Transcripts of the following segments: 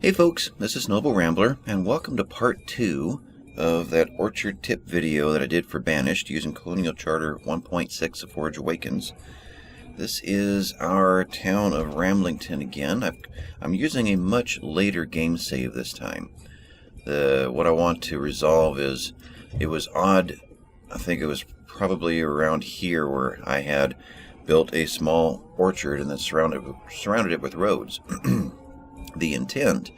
Hey folks, this is Noble Rambler, and welcome to part 2 of that orchard tip video that I did for Banished using Colonial Charter 1.6 of Forge Awakens. This is our town of Ramblington again. I'm using a much later game save this time. What I want to resolve is, it was odd, I think it was probably around here where I had built a small orchard and then surrounded it with roads. The intent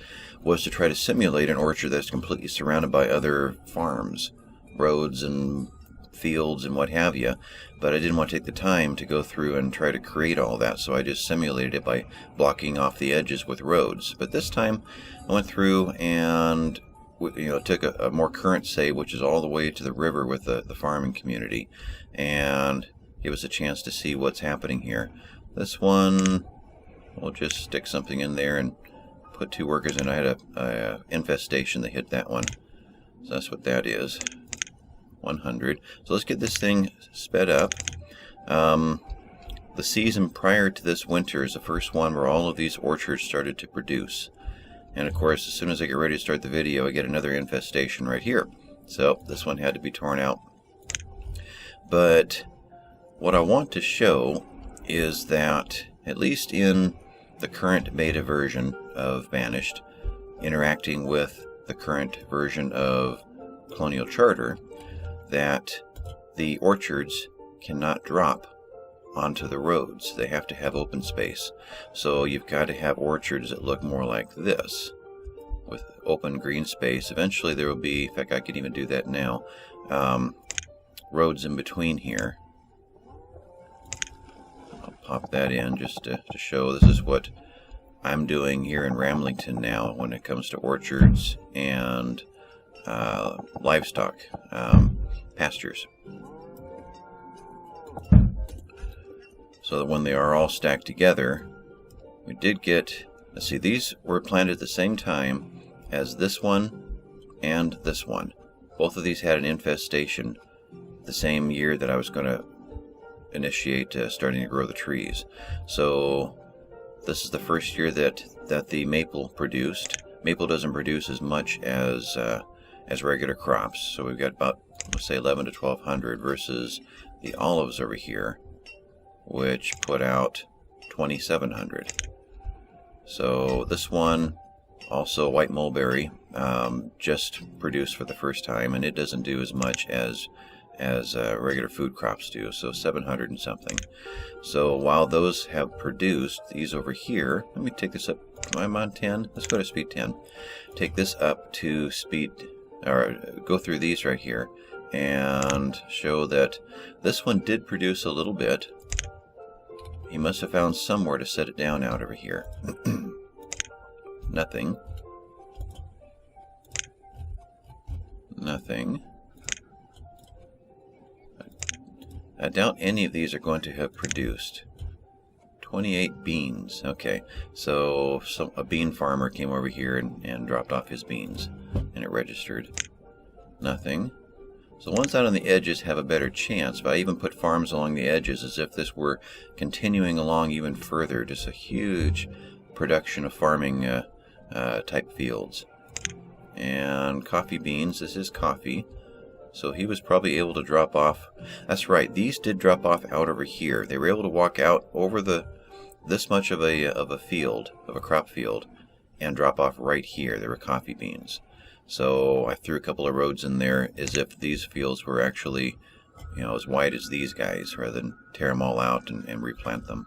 was to try to simulate an orchard that's completely surrounded by other farms, roads and fields and what have you, but I didn't want to take the time to go through and try to create all that, so I just simulated it by blocking off the edges with roads. But this time I went through and took a more current save, which is all the way to the river with the farming community, and give us a chance to see what's happening here. This one, we'll just stick something in there and put 2 workers in. I had a infestation that hit that one, so that's what that is. 100. So let's get this thing sped up. The season prior to this winter is the first one where all of these orchards started to produce, and of course as soon as I get ready to start the video I get another infestation right here, so this one had to be torn out. But what I want to show is that, at least in the current beta version of Banished, interacting with the current version of Colonial Charter, that the orchards cannot drop onto the roads. They have to have open space. So you've got to have orchards that look more like this, with open green space. Eventually there will be, in fact I could even do that now, roads in between here. Pop that in just to show this is what I'm doing here in Ramblington now when it comes to orchards and livestock pastures. So that when they are all stacked together, we did get, let's see, these were planted at the same time as this one and this one. Both of these had an infestation the same year that I was going to initiate starting to grow the trees. So this is the first year that the maple produced. Maple doesn't produce as much as regular crops, so we've got about, let's say, 11 to 1200 versus the olives over here, which put out 2700. So this one, also white mulberry, just produced for the first time, and it doesn't do as much as regular food crops do, so 700 and something. So while those have produced, these over here, let me take this up, am I on 10? Let's go to speed 10. Take this up to speed, or go through these right here, and show that this one did produce a little bit. He must have found somewhere to set it down out over here. Nothing. Nothing. I doubt any of these are going to have produced. 28 beans. Okay, so a bean farmer came over here and dropped off his beans, and it registered. Nothing. So the ones out on the edges have a better chance, but I even put farms along the edges as if this were continuing along even further, just a huge production of farming type fields. And coffee beans, this is coffee. So he was probably able to drop off. That's right, these did drop off out over here. They were able to walk out over this much of a field, of a crop field, and drop off right here. There were coffee beans. So I threw a couple of roads in there as if these fields were actually, as wide as these guys, rather than tear them all out and replant them.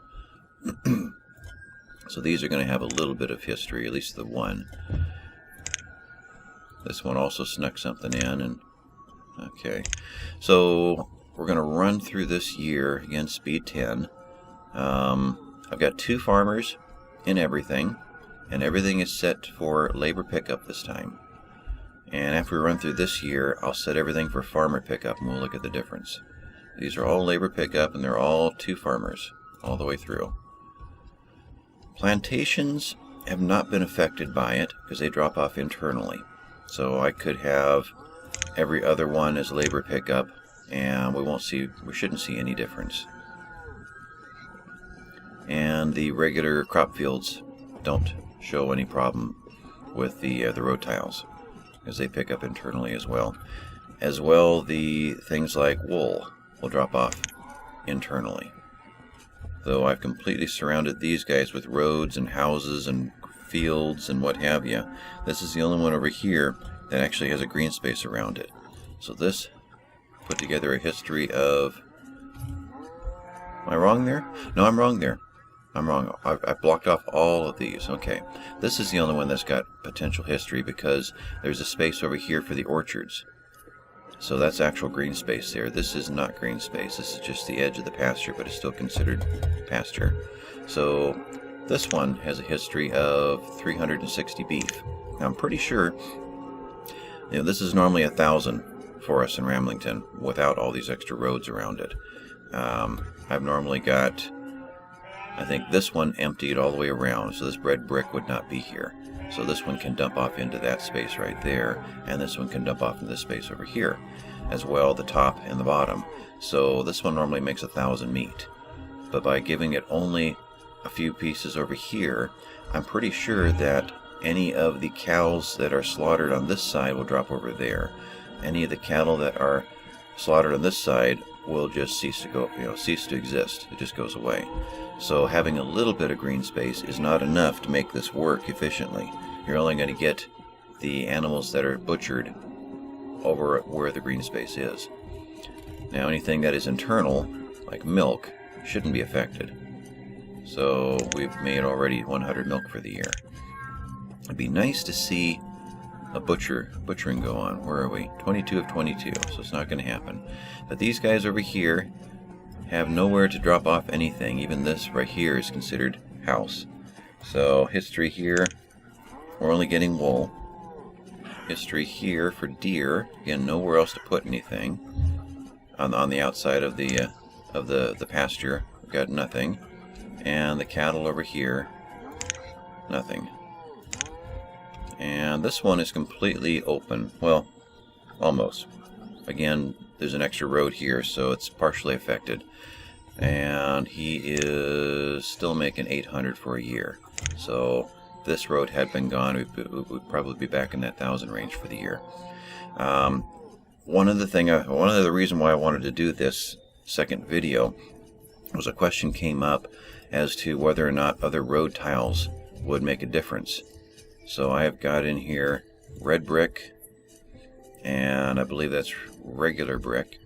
So these are going to have a little bit of history, at least the one. This one also snuck something in, and okay, so we're going to run through this year, again, speed 10. I've got 2 farmers in everything, and everything is set for labor pickup this time. And after we run through this year, I'll set everything for farmer pickup, and we'll look at the difference. These are all labor pickup, and they're all 2 farmers all the way through. Plantations have not been affected by it because they drop off internally. So I could have every other one as labor pickup, and we shouldn't see any difference. And the regular crop fields don't show any problem with the road tiles, because they pick up internally as well. As well, the things like wool will drop off internally. Though I've completely surrounded these guys with roads and houses and fields and what have you, this is the only one over here that actually has a green space around it. So this put together a history of... Am I wrong there? No, I'm wrong there. I'm wrong. I've blocked off all of these. Okay. This is the only one that's got potential history because there's a space over here for the orchards. So that's actual green space there. This is not green space. This is just the edge of the pasture, but it's still considered pasture. So this one has a history of 360 beef. Now, I'm pretty sure, this is normally 1,000 for us in Ramblington without all these extra roads around it. I've normally got, I think this one emptied all the way around, so this red brick would not be here. So this one can dump off into that space right there, and this one can dump off into this space over here, as well, the top and the bottom. So this one normally makes 1,000 meat. But by giving it only a few pieces over here, I'm pretty sure that any of the cows that are slaughtered on this side will drop over there. Any of the cattle that are slaughtered on this side will just cease to exist. It just goes away. So having a little bit of green space is not enough to make this work efficiently. You're only going to get the animals that are butchered over where the green space is. Now anything that is internal, like milk, shouldn't be affected. So we've made already 100 milk for the year. It'd be nice to see a butchering go on. Where are we? 22 of 22, so it's not going to happen. But these guys over here have nowhere to drop off anything. Even this right here is considered house. So history here, we're only getting wool. History here for deer, again, nowhere else to put anything. On the outside of the pasture, we've got nothing. And the cattle over here, nothing. And this one is completely open. Well, almost. Again, there's an extra road here, so it's partially affected. And he is still making 800 for a year. So if this road had been gone, we'd probably be back in that 1,000 range for the year. One of the reasons why I wanted to do this second video was a question came up as to whether or not other road tiles would make a difference. So I have got in here red brick, and I believe that's regular brick,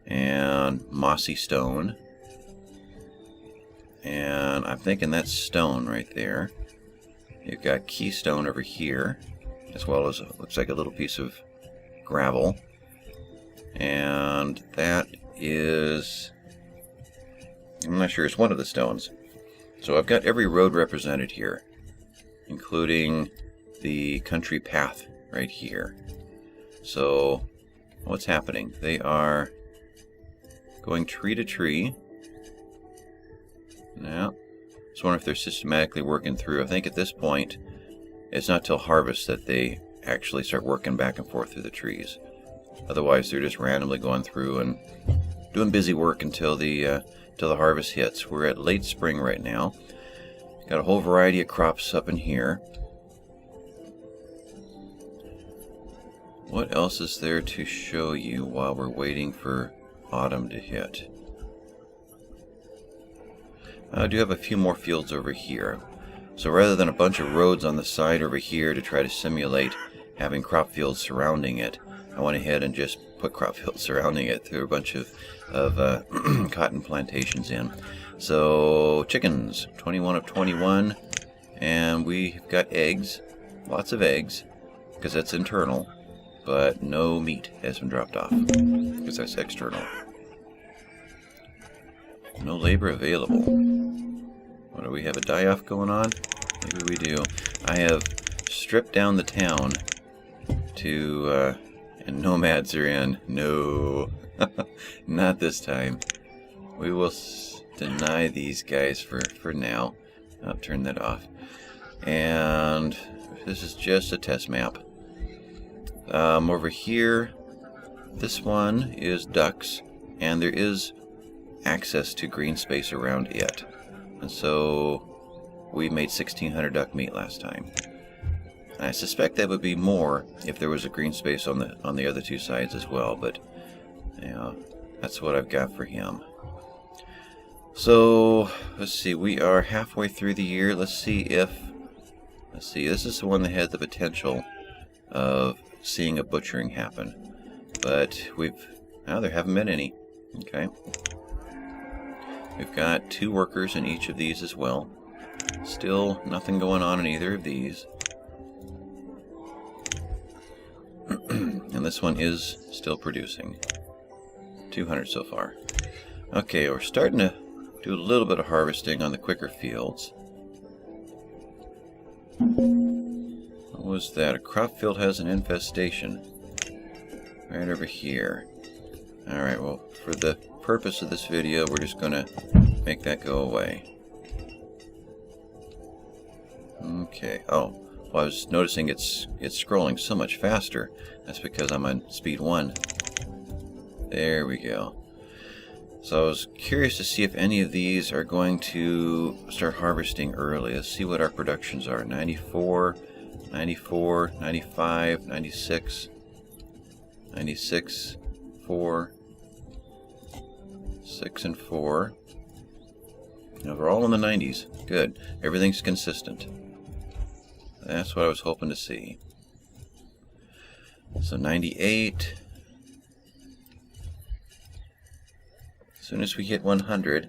and mossy stone, and I'm thinking that's stone right there. You've got keystone over here, as well as looks like a little piece of gravel, and that is, I'm not sure, it's one of the stones. So I've got every road represented here, including the country path right here. So what's happening? They are going tree to tree. Now, just wonder if they're systematically working through. I think at this point, it's not till harvest that they actually start working back and forth through the trees. Otherwise, they're just randomly going through and doing busy work until the harvest hits. We're at late spring right now. Got a whole variety of crops up in here. What else is there to show you while we're waiting for autumn to hit? I do have a few more fields over here. So rather than a bunch of roads on the side over here to try to simulate having crop fields surrounding it, I went ahead and just put crop fields surrounding it through a bunch of cotton plantations in. So chickens, 21 of 21, and we've got eggs, lots of eggs, because that's internal, but no meat has been dropped off, because that's external. No labor available. What do we have, a die-off going on? Maybe we do. I have stripped down the town to, and nomads are in. No, not this time. We will deny these guys for now. I'll turn that off. And this is just a test map. Over here, this one is ducks, and there is access to green space around it. And so we made 1,600 duck meat last time. And I suspect that would be more if there was a green space on the other two sides as well, but yeah, that's what I've got for him. So let's see, we are halfway through the year. Let's see, this is the one that had the potential of seeing a butchering happen, but there haven't been any. Okay, we've got 2 workers in each of these as well. Still nothing going on in either of these. And this one is still producing. 200 so far. Okay, we're starting to do a little bit of harvesting on the quicker fields. What was that? A crop field has an infestation. Right over here. Alright, well, for the purpose of this video, we're just going to make that go away. Okay, oh, well, I was noticing it's scrolling so much faster. That's because I'm on speed 1. There we go. So I was curious to see if any of these are going to start harvesting early. Let's see what our productions are. 94, 94, 95, 96, 96, 4, 6, and 4. Now we're all in the 90s. Good. Everything's consistent. That's what I was hoping to see. So 98. As soon as we hit 100,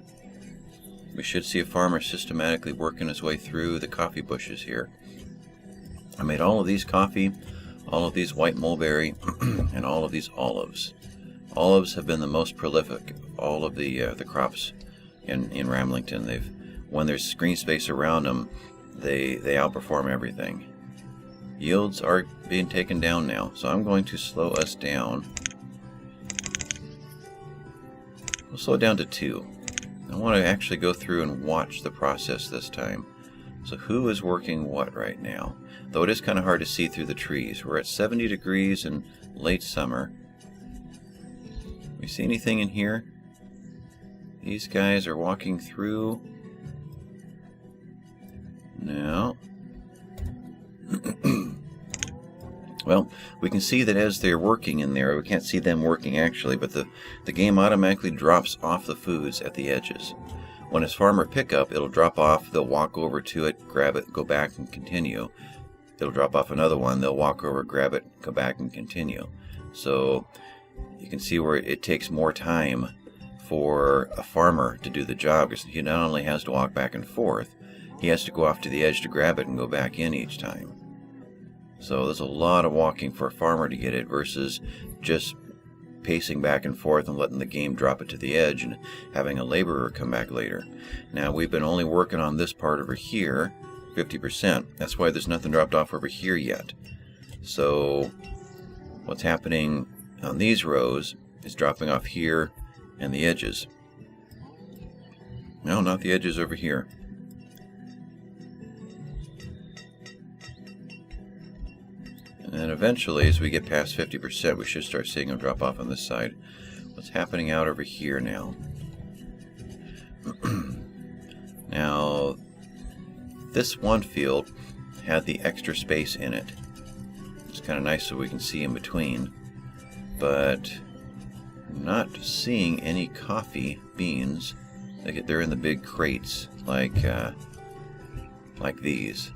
we should see a farmer systematically working his way through the coffee bushes here. I made all of these coffee, all of these white mulberry, and all of these olives. Olives have been the most prolific of all of the crops in Ramblington. When there's green space around them, they outperform everything. Yields are being taken down now, so I'm going to slow us down. We'll slow it down to 2. I want to actually go through and watch the process this time. So who is working what right now? Though it is kind of hard to see through the trees. We're at 70 degrees in late summer. We see anything in here? These guys are walking through. No. Well, we can see that as they're working in there, we can't see them working actually, but the game automatically drops off the foods at the edges. When it's farmer pickup, it'll drop off, they'll walk over to it, grab it, go back and continue. It'll drop off another one, they'll walk over, grab it, go back and continue. So you can see where it takes more time for a farmer to do the job, because he not only has to walk back and forth, he has to go off to the edge to grab it and go back in each time. So there's a lot of walking for a farmer to get it versus just pacing back and forth and letting the game drop it to the edge and having a laborer come back later. Now we've been only working on this part over here, 50%. That's why there's nothing dropped off over here yet. So what's happening on these rows is dropping off here and the edges. No, not the edges over here. And then eventually, as we get past 50%, we should start seeing them drop off on this side. What's happening out over here now? Now, this one field had the extra space in it. It's kind of nice so we can see in between. But I'm not seeing any coffee beans. They're in the big crates, like these.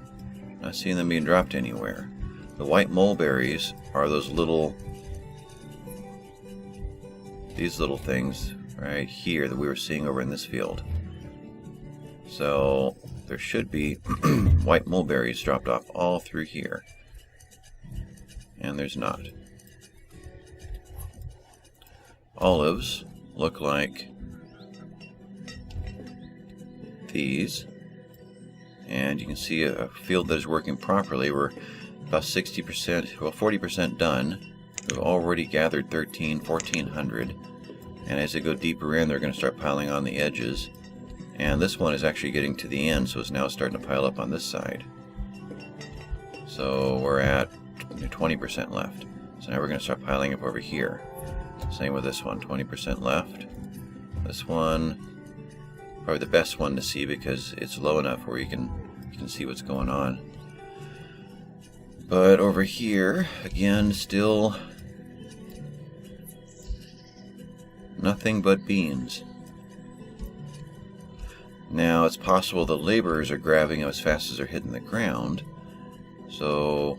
Not seeing them being dropped anywhere. The white mulberries are those these little things right here that we were seeing over in this field. So there should be white mulberries dropped off all through here. And there's not. Olives look like these. And you can see a field that is working properly. We're about 60%, well 40% done. We've already gathered 1,400. And as they go deeper in, they're going to start piling on the edges. And this one is actually getting to the end, so it's now starting to pile up on this side. So we're at 20% left. So now we're going to start piling up over here. Same with this one, 20% left. This one, probably the best one to see because it's low enough where you can see what's going on. But over here, again, still nothing but beans. Now, it's possible the laborers are grabbing them as fast as they're hitting the ground, so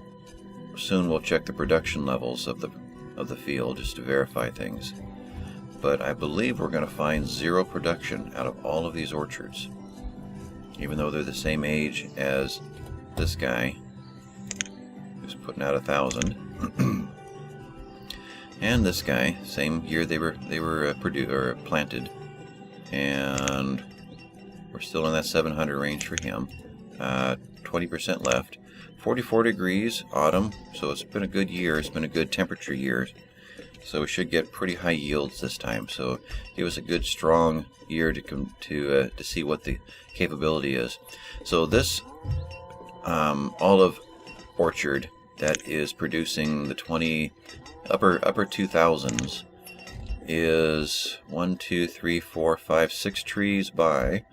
soon we'll check the production levels of the field just to verify things. But I believe we're going to find zero production out of all of these orchards, even though they're the same age as this guy who's putting out 1,000, and this guy, same year they were planted, and we're still in that 700 range for him. 20% left. 44 degrees, autumn, so it's been a good year. It's been a good temperature year, so we should get pretty high yields this time. So it was a good, strong year to see what the capability is. So this olive orchard that is producing the upper 2000s is 1, 2, 3, 4, 5, 6 trees by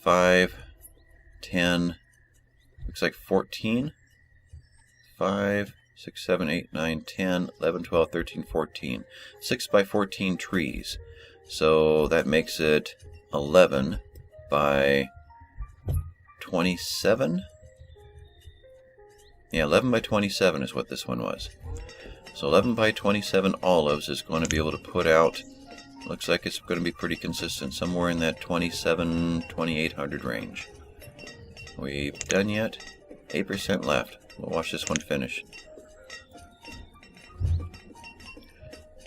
5, 10, looks like 14, 5, 6, 7, 8, 9, 10, 11, 12, 13, 14. 6 by 14 trees. So that makes it 11 by 27? Yeah, 11 by 27 is what this one was. So 11 by 27 olives is going to be able to put out, looks like it's going to be pretty consistent, somewhere in that 2,800 range. We done yet? 8% left. We'll watch this one finish.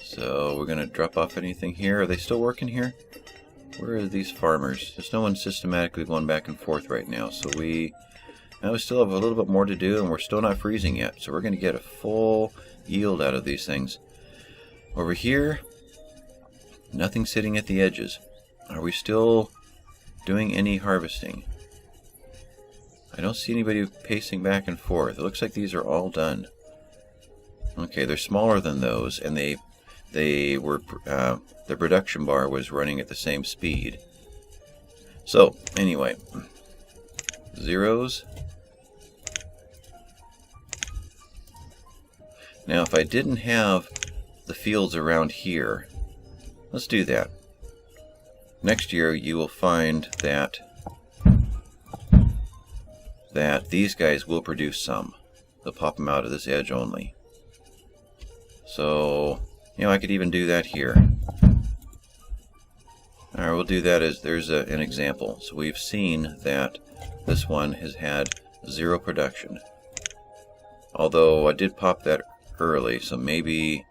So we're going to drop off anything here. Are they still working here? Where are these farmers? There's no one systematically going back and forth right now. So we still have a little bit more to do, and we're still not freezing yet. So we're going to get a full yield out of these things. Over here, nothing sitting at the edges. Are we still doing any harvesting? I don't see anybody pacing back and forth. It looks like these are all done. Okay, they're smaller than those, and they were the production bar was running at the same speed. So anyway, zeros. Now, if I didn't have the fields around here, let's do that. Next year, you will find that these guys will produce some. They'll pop them out of this edge only. So, I could even do that here. Alright, we'll do that as there's an example. So we've seen that this one has had zero production. Although I did pop that early, so maybe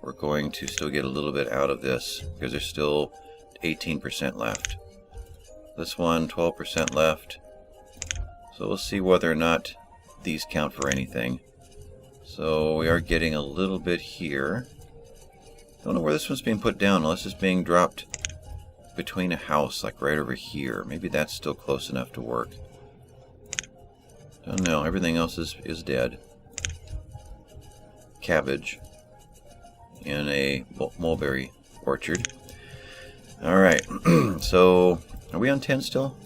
we're going to still get a little bit out of this because there's still 18% left. This one, 12% left. So we'll see whether or not these count for anything. So we are getting a little bit here. Don't know where this one's being put down unless it's being dropped between a house, like right over here. Maybe that's still close enough to work. Don't know. Everything else is dead. Cabbage in a mulberry orchard. Alright, so are we on 10 still?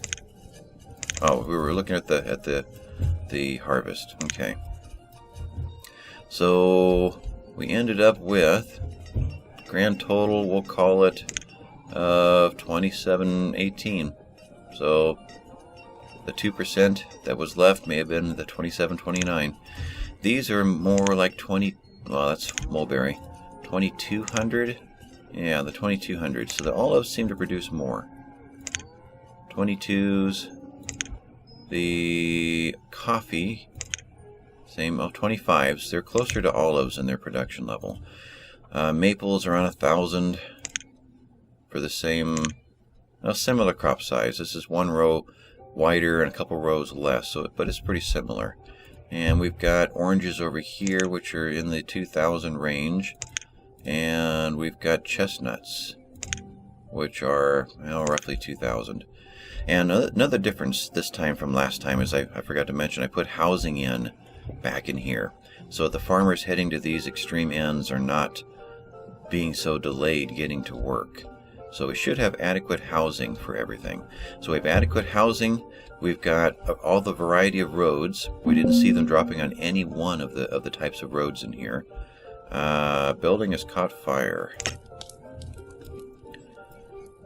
Oh, we were looking at the harvest. Okay. So we ended up with grand total, we'll call it, of 2718. So the 2% that was left may have been the 2729. These are more like 20. Well, that's mulberry. 2200. Yeah, the 2200. So the olives seem to produce more. 22s. The coffee, same. Oh, 25s. They're closer to olives in their production level. Maples around 1,000 for the same, similar crop size. This is one row wider and a couple rows less, so but it's pretty similar. And we've got oranges over here, which are in the 2,000 range, and we've got chestnuts, which are roughly 2,000. And another difference this time from last time is I forgot to mention I put housing in back in here, so the farmers heading to these extreme ends are not being so delayed getting to work. So we should have adequate housing for everything. So we have adequate housing, We've got all the variety of roads. We didn't see them dropping on any one of the types of roads in here. Building has caught fire.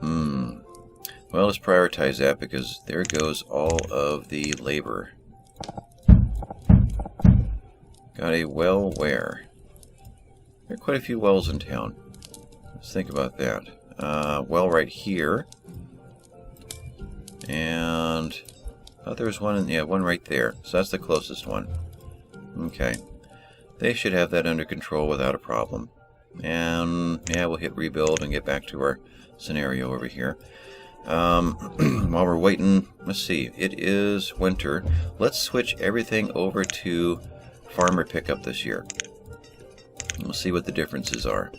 Well, let's prioritize that because there goes all of the labor. Got a well where? There are quite a few wells in town. Let's think about that. Well right here. And oh, there's one one right there. So that's the closest one. Okay. They should have that under control without a problem. And yeah, we'll hit rebuild and get back to our scenario over here. While we're waiting, let's see. It is winter. Let's switch everything over to farmer pickup this year. We'll see what the differences are.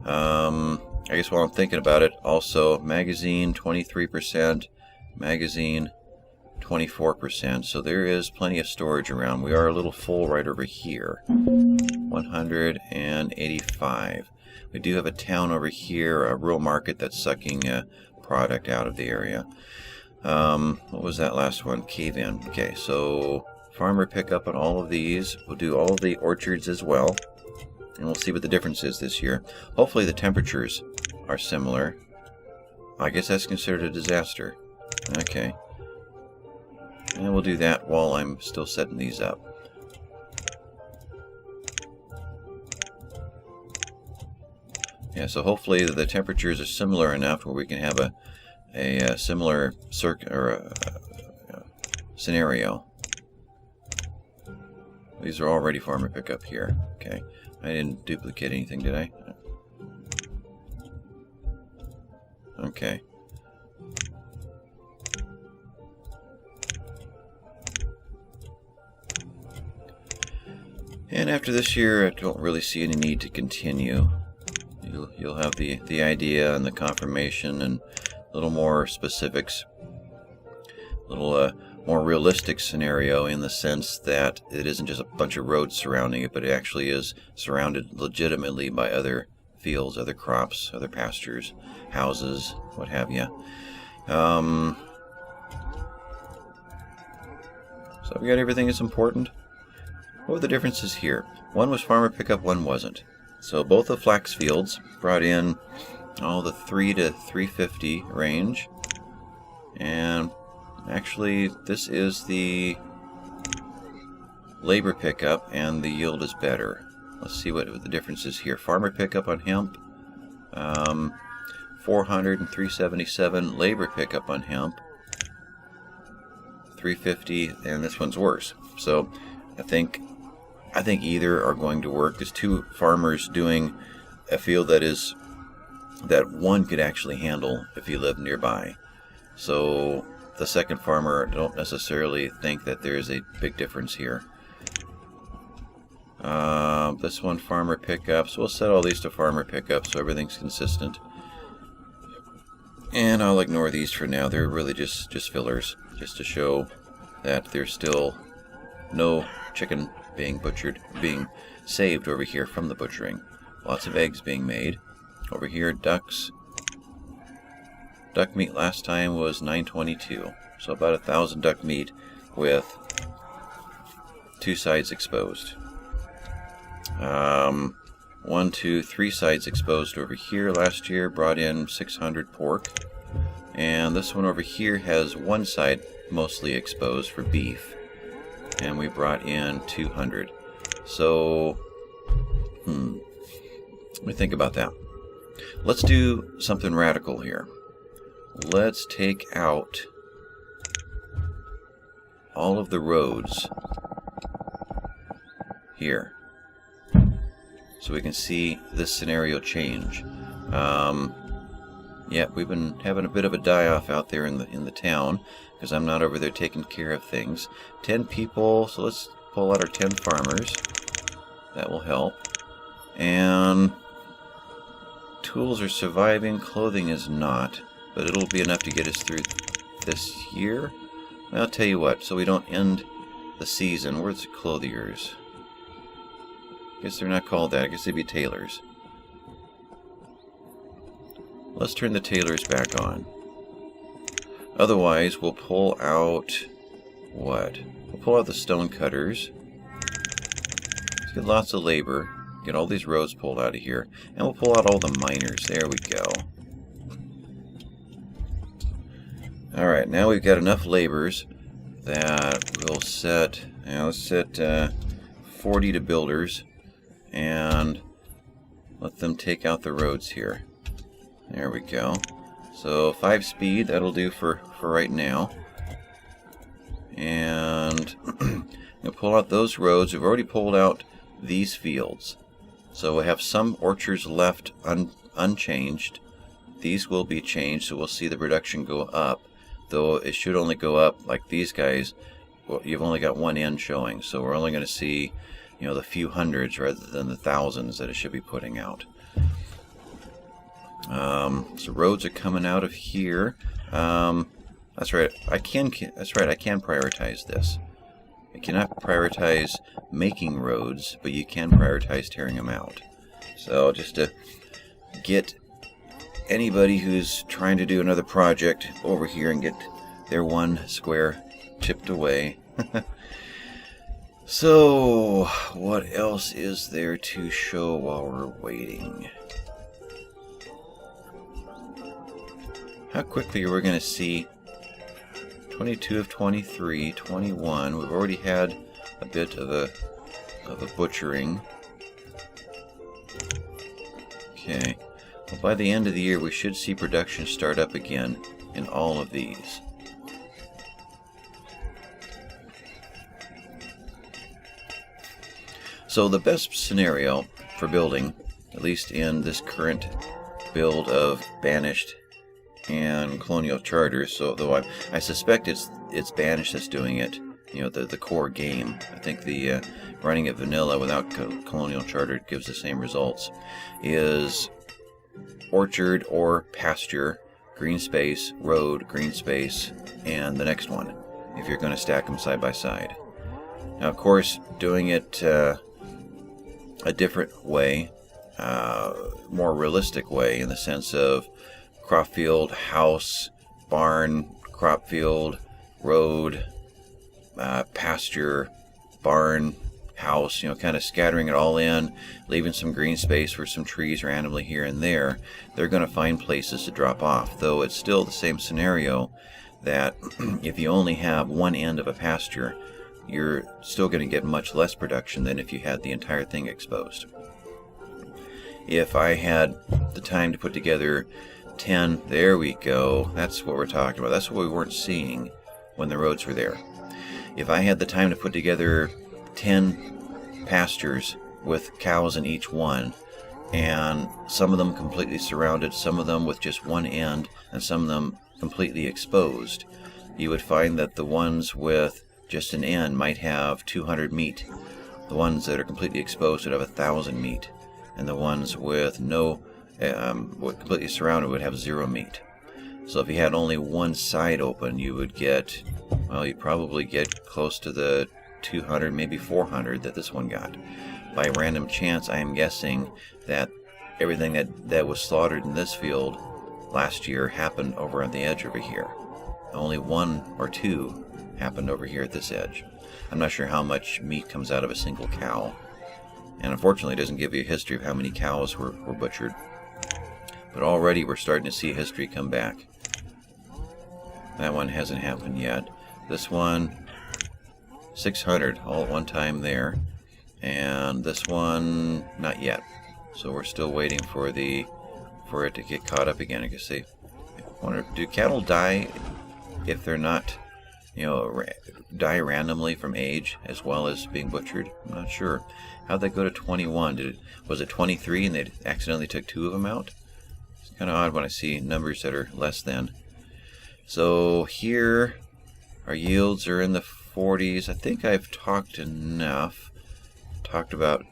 I guess while I'm thinking about it, also magazine 23%, magazine 24%. So there is plenty of storage around. We are a little full right over here. 185. We do have a town over here, a rural market that's sucking product out of the area. What was that last one? Cave in. Okay, so farmer pickup on all of these. We'll do all of the orchards as well. And we'll see what the difference is this year. Hopefully the temperatures are similar. I guess that's considered a disaster. Okay. And we'll do that while I'm still setting these up. Yeah, so hopefully the temperatures are similar enough where we can have a similar scenario. These are already farmer pickup here. Okay. I didn't duplicate anything, did I? Okay. And after this year, I don't really see any need to continue. You'll have the idea and the confirmation and a little more specifics, a little more realistic scenario in the sense that it isn't just a bunch of roads surrounding it, but it actually is surrounded legitimately by other fields, other crops, other pastures, houses, what have you. So we got everything that's important. What were the differences here? One was farmer pickup, one wasn't. So both the flax fields brought in the 3 to 350 range, and actually this is the labor pickup and the yield is better. Let's see what the difference is here. Farmer pickup on hemp, 400 and 377. Labor pickup on hemp, 350, and this one's worse. So I think either are going to work. There's two farmers doing a field that one could actually handle if you live nearby. So the second farmer, I don't necessarily think that there's a big difference here. This one farmer pickup, so we'll set all these to farmer pickup so everything's consistent. And I'll ignore these for now. They're really just fillers, just to show that there's still no chicken being butchered, being saved over here from the butchering. Lots of eggs being made. Over here, ducks. Duck meat last time was 922, so about 1,000 duck meat with 2 sides exposed. 1, 2, 3 sides exposed over here last year, brought in 600 pork. And this one over here has 1 side mostly exposed for beef. And we brought in 200. So, let me think about that. Let's do something radical here. Let's take out all of the roads here, so we can see this scenario change. Yeah, we've been having a bit of a die-off out there in the town because I'm not over there taking care of things. 10 people, so let's pull out our 10 farmers. That will help. And tools are surviving, clothing is not, but it'll be enough to get us through this year. I'll tell you what, so we don't end the season. Where's the clothiers? I guess they're not called that. I guess they'd be tailors. Let's turn the tailors back on. Otherwise, we'll pull out what? We'll pull out the stone cutters. Let's get lots of labor. Get all these roads pulled out of here. And we'll pull out all the miners. There we go. Alright, now we've got enough laborers that we'll set, let's set 40 to builders and let them take out the roads here. There we go. So 5 speed, that'll do for right now. And we'll pull out those roads. We've already pulled out these fields. So we have some orchards left unchanged. These will be changed, so we'll see the production go up. Though it should only go up, like these guys, well, you've only got one end showing. So we're only going to see, the few hundreds rather than the thousands that it should be putting out. So roads are coming out of here. That's right. I can prioritize this. I cannot prioritize making roads, but you can prioritize tearing them out. So just to get anybody who's trying to do another project over here and get their one square chipped away. So, what else is there to show while we're waiting? How quickly are we going to see 22 of 23, 21. We've already had a bit of a butchering. Okay. Well, by the end of the year, we should see production start up again in all of these. So the best scenario for building, at least in this current build of Banished and Colonial Charter, so though I suspect it's Banished that's doing it, the core game. I think the running it vanilla without Colonial Charter gives the same results, is orchard or pasture, green space, road, green space, and the next one, if you're going to stack them side by side. Now, of course, doing it a different way, more realistic way, in the sense of crop field, house, barn, crop field, road, pasture, barn, house, kind of scattering it all in, leaving some green space for some trees randomly here and there. They're going to find places to drop off, though it's still the same scenario that if you only have one end of a pasture, you're still going to get much less production than if you had the entire thing exposed. If I had the time to put together 10, there we go, that's what we're talking about. That's what we weren't seeing when the roads were there. If I had the time to put together 10 pastures with cows in each one, and some of them completely surrounded, some of them with just one end, and some of them completely exposed, you would find that the ones with just an end might have 200 meat. The ones that are completely exposed would have 1,000 meat, and the ones with no completely surrounded would have 0 meat. So if you had only one side open, you would get, well, you'd probably get close to the 200, maybe 400 that this one got. By random chance, I am guessing that everything that was slaughtered in this field last year happened over on the edge over here. Only 1 or 2 happened over here at this edge. I'm not sure how much meat comes out of a single cow, and unfortunately it doesn't give you a history of how many cows were butchered. But already we're starting to see history come back. That one hasn't happened yet. This one, 600 all at one time there, and this one not yet. So we're still waiting for it to get caught up again. I guess they wonder, do cattle die if they're not, die randomly from age as well as being butchered? I'm not sure. How'd that go to 21? Was it 23 and they accidentally took 2 of them out? It's kind of odd when I see numbers that are less than. So here, our yields are in the 40s. I think I've talked enough. Talked about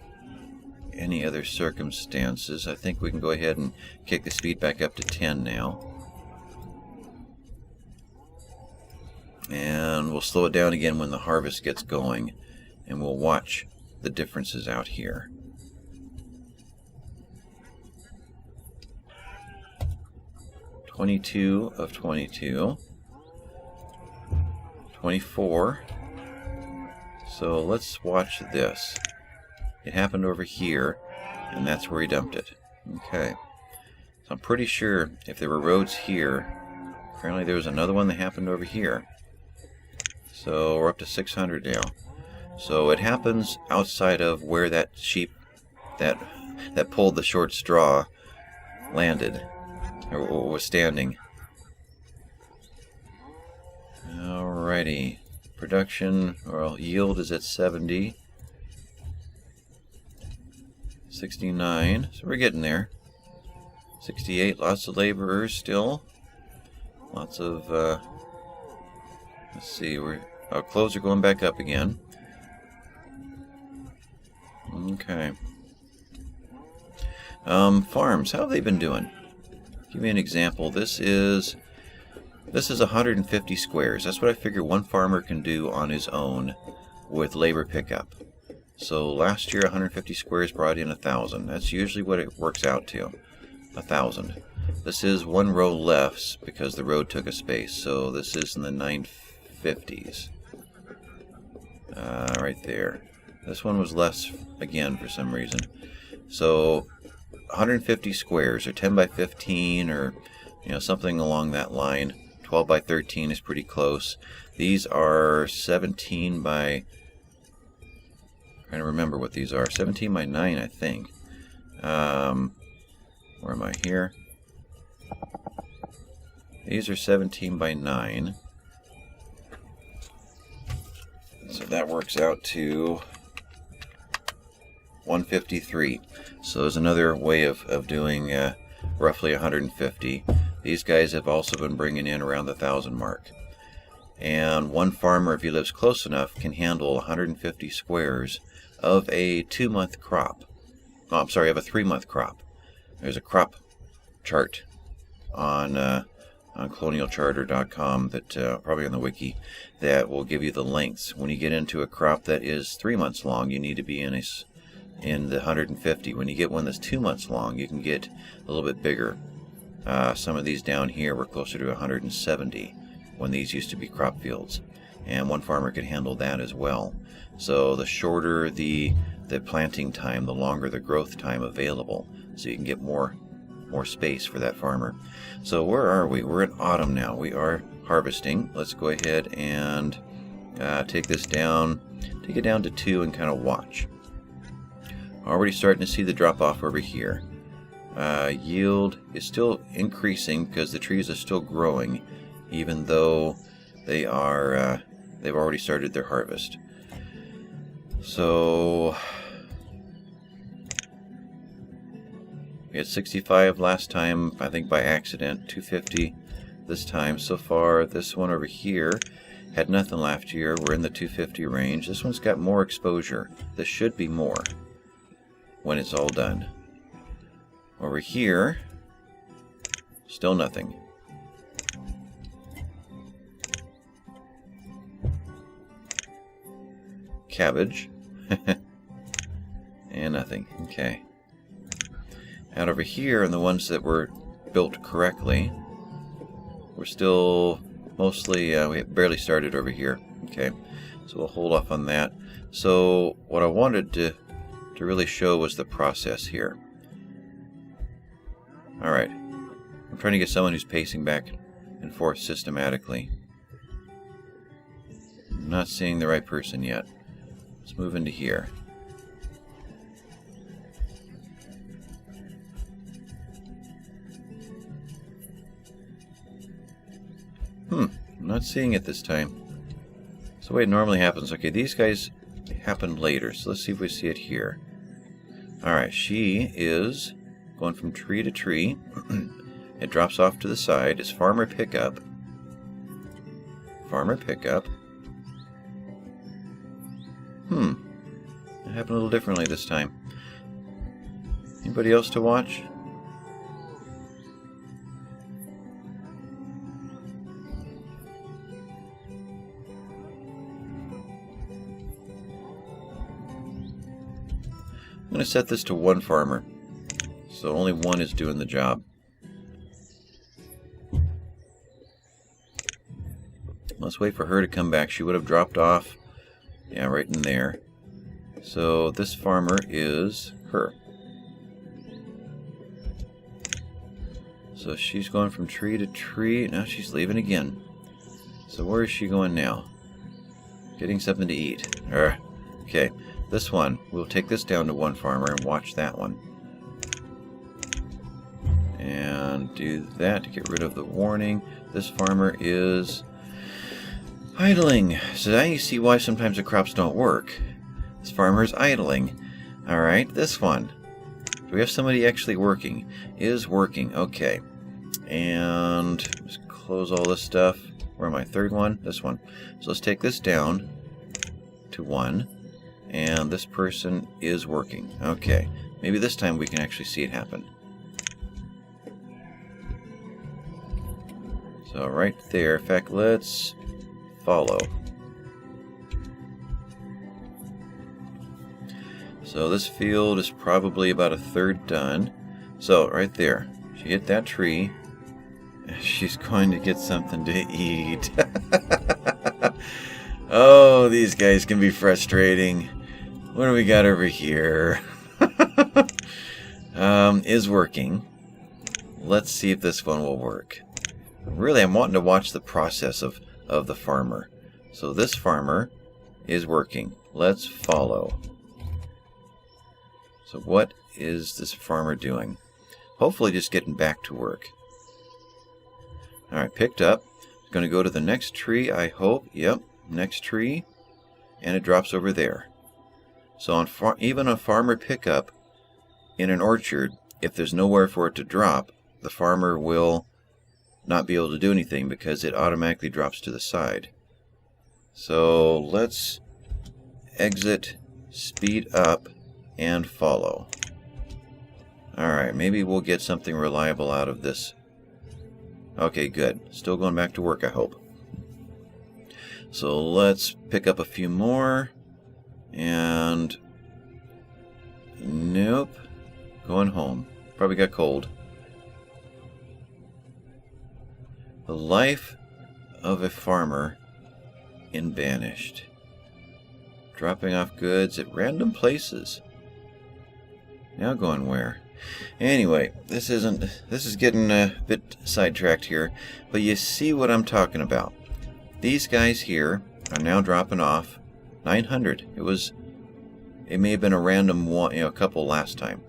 any other circumstances. I think we can go ahead and kick the speed back up to 10 now. And we'll slow it down again when the harvest gets going, and we'll watch the differences out here. (22 of 22). 24. So let's watch this. It happened over here, and that's where he dumped it. Okay. So I'm pretty sure if there were roads here, apparently there was another one that happened over here. So we're up to 600 now. So it happens outside of where that sheep that pulled the short straw landed, or was standing. Alrighty. Production, or yield, is at 70. 69, so we're getting there. 68, lots of laborers still. Lots of, let's see, our clothes are going back up again. Okay. Farms, how have they been doing? Give me an example. This is 150 squares. That's what I figure one farmer can do on his own with labor pickup. So last year 150 squares brought in 1,000. That's usually what it works out to. 1,000. This is one row left because the road took a space. So this is in the 950s. Right there. This one was less again for some reason. So 150 squares, or 10 by 15, or something along that line. 12 by 13 is pretty close. These are 17 by, trying to remember what these are. 17 by 9, I think. Where am I here? These are 17 by 9. So that works out to 153. So there's another way of doing roughly 150. These guys have also been bringing in around the 1,000 mark. And one farmer, if he lives close enough, can handle 150 squares of a 2-month crop. Oh, I'm sorry, of a 3-month crop. There's a crop chart on colonialcharter.com that probably on the wiki that will give you the lengths. When you get into a crop that is 3 months long, you need to be in the 150. When you get one that's 2 months long, you can get a little bit bigger. Some of these down here were closer to 170 when these used to be crop fields, and one farmer could handle that as well. So the shorter the planting time, the longer the growth time available, so you can get more space for that farmer. So where are we? We're in autumn now. We are harvesting. Let's go ahead and take this down, take it down to 2 and kind of watch. Already starting to see the drop off over here. Yield is still increasing because the trees are still growing, even though they've already started their harvest. So we had 65 last time, I think by accident. 250 this time. So far, this one over here had nothing last year. We're in the 250 range. This one's got more exposure. This should be more when it's all done. Over here, still nothing. Cabbage. And nothing. Okay. Out over here, and the ones that were built correctly, we're still mostly, we barely started over here. Okay. So we'll hold off on that. So what I wanted to really show was the process here. Alright, I'm trying to get someone who's pacing back and forth systematically. I'm not seeing the right person yet. Let's move into here. I'm not seeing it this time. So the way it normally happens. Okay, these guys happen later, so let's see if we see it here. Alright, she is going from tree to tree. It drops off to the side. It's farmer pickup. Farmer pickup. It happened a little differently this time. Anybody else to watch? I'm going to set this to one farmer, so only one is doing the job. Let's wait for her to come back. She would have dropped off, yeah, right in there. So this farmer is her. So she's going from tree to tree. Now she's leaving again. So where is she going now? Getting something to eat. Okay, this one. We'll take this down to one farmer and watch that one. And do that to get rid of the warning. This farmer is idling. So now you see why sometimes the crops don't work. This farmer is idling. Alright, this one. Do we have somebody actually working? Is working. Okay. And just close all this stuff. Where am I? Third one? This one. So let's take this down to 1. And this person is working. Okay. Maybe this time we can actually see it happen. So right there. In fact, let's follow. So this field is probably about a third done. So right there. She hit that tree. She's going to get something to eat. Oh, these guys can be frustrating. What do we got over here? Is working. Let's see if this one will work. Really, I'm wanting to watch the process of the farmer. So this farmer is working. Let's follow. So what is this farmer doing? Hopefully just getting back to work. Alright, picked up. It's going to go to the next tree, I hope. Yep, next tree. And it drops over there. So on even a farmer pickup in an orchard, if there's nowhere for it to drop, the farmer will not be able to do anything because it automatically drops to the side. So let's exit, speed up, and follow. Alright, maybe we'll get something reliable out of this. Okay, good. Still going back to work, I hope. So let's pick up a few more. And nope. Going home. Probably got cold. The life of a farmer in Banished. Dropping off goods at random places. Now going where? Anyway, this is getting a bit sidetracked here, but you see what I'm talking about. These guys here are now dropping off 900. It may have been a random one, a couple last time.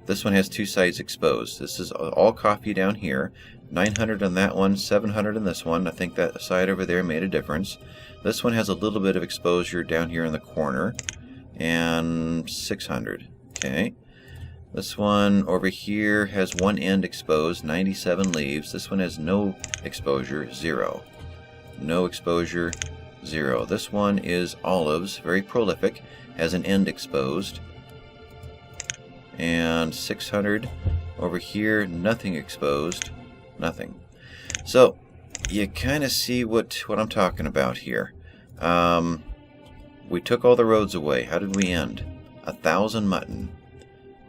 This one has two sides exposed. This is all coffee down here. 900 on that one, 700 on this one. I think that side over there made a difference. This one has a little bit of exposure down here in the corner, and 600. Okay. This one over here has one end exposed, 97 leaves. This one has no exposure, 0. No exposure, 0. This one is olives, very prolific, has an end exposed. And 600 over here, nothing exposed, nothing. So you kind of see what I'm talking about here. We took all the roads away. How did we end? 1,000 mutton.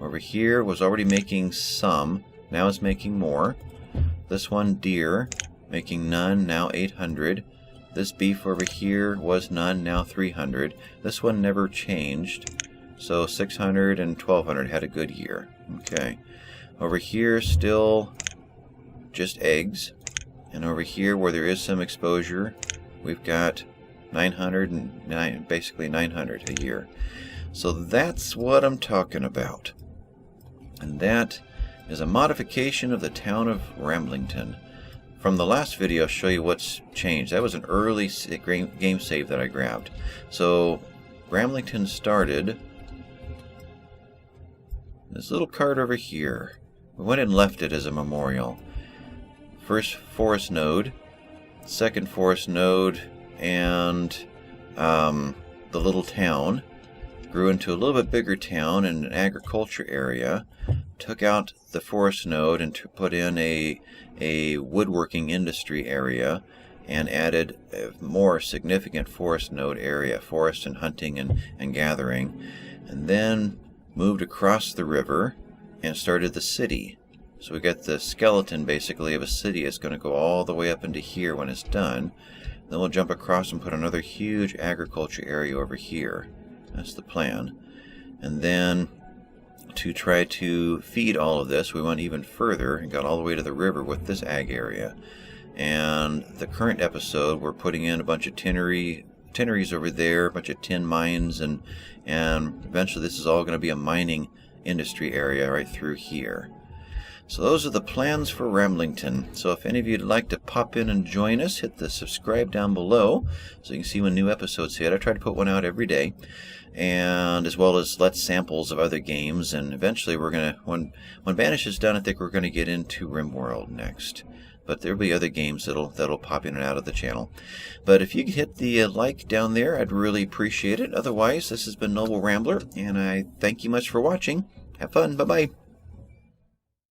Over here was already making some, now it's making more. This one, deer, making none, now 800. This beef over here was none, now 300. This one never changed, so 600 and 1,200 had a good year. Okay. Over here, still just eggs. And over here, where there is some exposure, we've got 900 and basically 900 a year. So that's what I'm talking about. And that is a modification of the town of Ramblington. From the last video, I'll show you what's changed. That was an early game save that I grabbed. So Ramblington started this little card over here. We went and left it as a memorial. First forest node, second forest node, and the little town grew into a little bit bigger town and an agriculture area. Took out the forest node and put in a woodworking industry area, and added a more significant forest node area, forest and hunting and gathering, and then moved across the river and started the city. So we got the skeleton basically of a city. It's going to go all the way up into here when it's done. Then we'll jump across and put another huge agriculture area over here. That's the plan. And then to try to feed all of this, we went even further and got all the way to the river with this ag area. And the current episode, we're putting in a bunch of tinneries over there, a bunch of tin mines, and eventually this is all going to be a mining industry area right through here. So those are the plans for Ramblington. So if any of you'd like to pop in and join us, hit the subscribe down below so you can see when new episodes hit. I try to put one out every day, and as well as let samples of other games. And eventually we're going to, when Banished is done, I think we're going to get into RimWorld next. But there'll be other games that'll pop in and out of the channel. But if you could hit the like down there, I'd really appreciate it. Otherwise, this has been Noble Rambler, and I thank you much for watching. Have fun. Bye-bye.